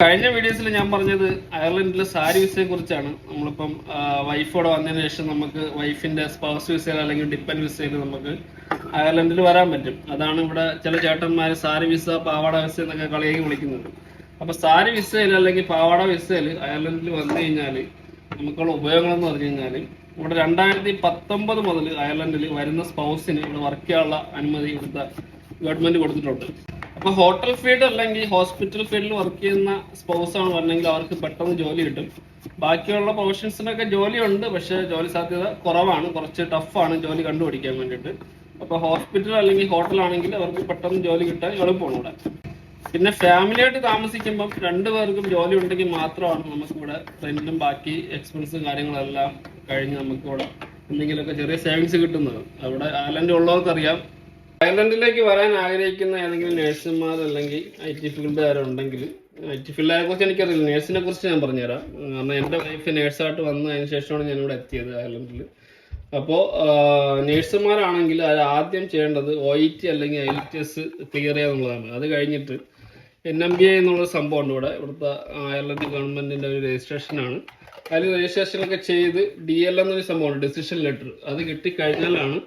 കഴിഞ്ഞ വീഡിയോസിൽ ഞാൻ പറഞ്ഞത് അയർലൻഡിലെ സാരി വിസയെ കുറിച്ചാണ്. നമ്മളിപ്പം വൈഫോടെ വന്നതിന് ശേഷം നമുക്ക് വൈഫിന്റെ സ്പൗസ് വിസയിൽ അല്ലെങ്കിൽ ഡിപ്പെൻഡ് വിസയിൽ നമുക്ക് അയർലൻഡിൽ വരാൻ പറ്റും. അതാണ് ഇവിടെ ചില ചേട്ടന്മാർ സാരി വിസ, പാവാട വിസ എന്നൊക്കെ കളിയാക്കി വിളിക്കുന്നത്. അപ്പൊ സാരി വിസയിൽ അല്ലെങ്കിൽ പാവാട വിസയിൽ അയർലൻഡിൽ വന്നു കഴിഞ്ഞാൽ നമുക്കുള്ള ഉപയോഗങ്ങൾ എന്ന് പറഞ്ഞു കഴിഞ്ഞാൽ ഇവിടെ 2019 മുതൽ അയർലൻഡിൽ വരുന്ന സ്പൗസിന് ഇവിടെ വർക്ക് ചെയ്യാനുള്ള അനുമതി ഇവിടുത്തെ ഗവൺമെന്റ് കൊടുത്തിട്ടുണ്ട്. അപ്പൊ ഹോട്ടൽ ഫീൽഡ് അല്ലെങ്കിൽ ഹോസ്പിറ്റൽ ഫീൽഡിൽ വർക്ക് ചെയ്യുന്ന സ്പൗസ് ആണ് പറഞ്ഞെങ്കിൽ അവർക്ക് പെട്ടെന്ന് ജോലി കിട്ടും. ബാക്കിയുള്ള പ്രൊഫഷൻസിനൊക്കെ ജോലിയുണ്ട്, പക്ഷെ ജോലി സാധ്യത കുറവാണ്, കുറച്ച് ടഫാണ് ജോലി കണ്ടുപിടിക്കാൻ വേണ്ടിയിട്ട്. അപ്പൊ ഹോസ്പിറ്റൽ അല്ലെങ്കിൽ ഹോട്ടൽ ആണെങ്കിൽ അവർക്ക് പെട്ടെന്ന് ജോലി കിട്ടാൻ എളുപ്പമാണ് ഇവിടെ. പിന്നെ ഫാമിലിയായിട്ട് താമസിക്കുമ്പം രണ്ടുപേർക്കും ജോലി ഉണ്ടെങ്കിൽ മാത്രമാണ് നമുക്കിവിടെ റെന്റും ബാക്കി എക്സ്പെൻസും കാര്യങ്ങളെല്ലാം കഴിഞ്ഞ് നമുക്കിവിടെ എന്തെങ്കിലുമൊക്കെ ചെറിയ സേവിങ്സ് കിട്ടുന്നത്. അവിടെ അയർലൻഡിൽ ഉള്ളവർക്കറിയാം. അയർലൻഡിലേക്ക് വരാൻ ആഗ്രഹിക്കുന്ന ഏതെങ്കിലും നേഴ്സുമാർ അല്ലെങ്കിൽ IT ഫീൽഡുകാരുണ്ടെങ്കിൽ, IT ഫീൽഡിനെ കുറിച്ച് എനിക്കറിയില്ല, നേഴ്സിനെ കുറിച്ച് ഞാൻ പറഞ്ഞുതരാം. കാരണം എൻ്റെ വൈഫ് നേഴ്സായിട്ട് വന്നതിന് ശേഷമാണ് ഞാനിവിടെ എത്തിയത് അയർലൻഡിൽ. അപ്പോൾ നേഴ്സുമാരാണെങ്കിൽ അത് ആദ്യം ചെയ്യേണ്ടത് OET അല്ലെങ്കിൽ IELTS ക്ലിയർ ചെയ്യുക എന്നുള്ളതാണ്. അത് കഴിഞ്ഞിട്ട് NMBA എന്നുള്ള സംഭവം ഉണ്ട് ഇവിടുത്തെ അയർലൻഡ് ഗവൺമെന്റിന്റെ ഒരു രജിസ്ട്രേഷനാണ്. അതിൽ രജിസ്ട്രേഷനൊക്കെ ചെയ്ത് DL എന്നൊരു സംഭവമുണ്ട്, ഡിസിഷൻ ലെറ്റർ. അത് കിട്ടിക്കഴിഞ്ഞാലാണ്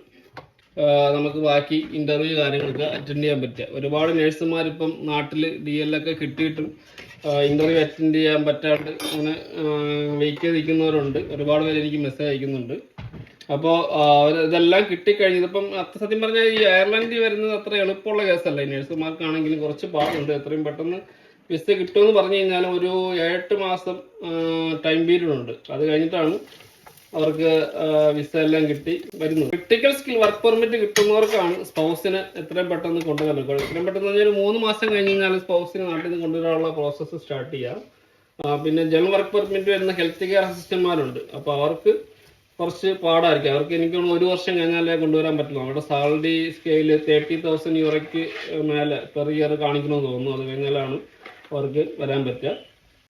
നമുക്ക് ബാക്കി ഇന്റർവ്യൂ കാര്യങ്ങളൊക്കെ അറ്റൻഡ് ചെയ്യാൻ പറ്റുക. ഒരുപാട് നേഴ്സുമാർ ഇപ്പം നാട്ടിൽ DL ഒക്കെ കിട്ടിയിട്ടും ഇന്റർവ്യൂ അറ്റൻഡ് ചെയ്യാൻ പറ്റാണ്ട് അങ്ങനെ വെയിറ്റ് ചെയ്ത് നിൽക്കുന്നവരുണ്ട്. ഒരുപാട് പേര് എനിക്ക് മെസ്സേജ് അയക്കുന്നുണ്ട്. അപ്പോൾ ഇതെല്ലാം കിട്ടിക്കഴിഞ്ഞതിപ്പം സത്യം പറഞ്ഞാൽ ഈ അയർലൻഡിൽ വരുന്നത് അത്ര എളുപ്പമുള്ള കേസല്ല. ഈ നേഴ്സുമാർക്കാണെങ്കിലും കുറച്ച് പാടുണ്ട്. എത്രയും പെട്ടെന്ന് വിസ കിട്ടുമെന്ന് പറഞ്ഞു കഴിഞ്ഞാൽ ഒരു 8 മാസം ടൈം പീരീഡ് ഉണ്ട്. അത് കഴിഞ്ഞിട്ടാണ് അവർക്ക് വിസ എല്ലാം കിട്ടി വരുന്നത്. ക്രിട്ടിക്കൽ സ്കിൽ വർക്ക് പെർമിറ്റ് കിട്ടുന്നവർക്കാണ് സ്പൗസിനെ എത്രയും പെട്ടെന്ന് കൊണ്ടുവരാൻ പറ്റും. എത്രയും പെട്ടെന്ന് പറഞ്ഞാൽ 3 മാസം കഴിഞ്ഞ് കഴിഞ്ഞാൽ സ്പൗസിനെ നാട്ടിൽ നിന്ന് കൊണ്ടുവരാനുള്ള പ്രോസസ്സ് സ്റ്റാർട്ട് ചെയ്യാം. പിന്നെ ജനറൽ വർക്ക് പെർമിറ്റ് വരുന്ന ഹെൽത്ത് കെയർ അസിസ്റ്റന്റ്മാരുണ്ട്. അപ്പോൾ അവർക്ക് കുറച്ച് പാടായിരിക്കും. അവർക്ക് എനിക്ക് 1 വർഷം കഴിഞ്ഞാലേ കൊണ്ടുവരാൻ പറ്റുള്ളൂ. അവരുടെ സാലറി സ്കെയില് 30,000 യൂറോയ്ക്ക് മേലെ പെർ ഇയർ കാണിക്കണമെന്ന് തോന്നുന്നു. അത് കഴിഞ്ഞാലാണ് അവർക്ക് വരാൻ പറ്റുക.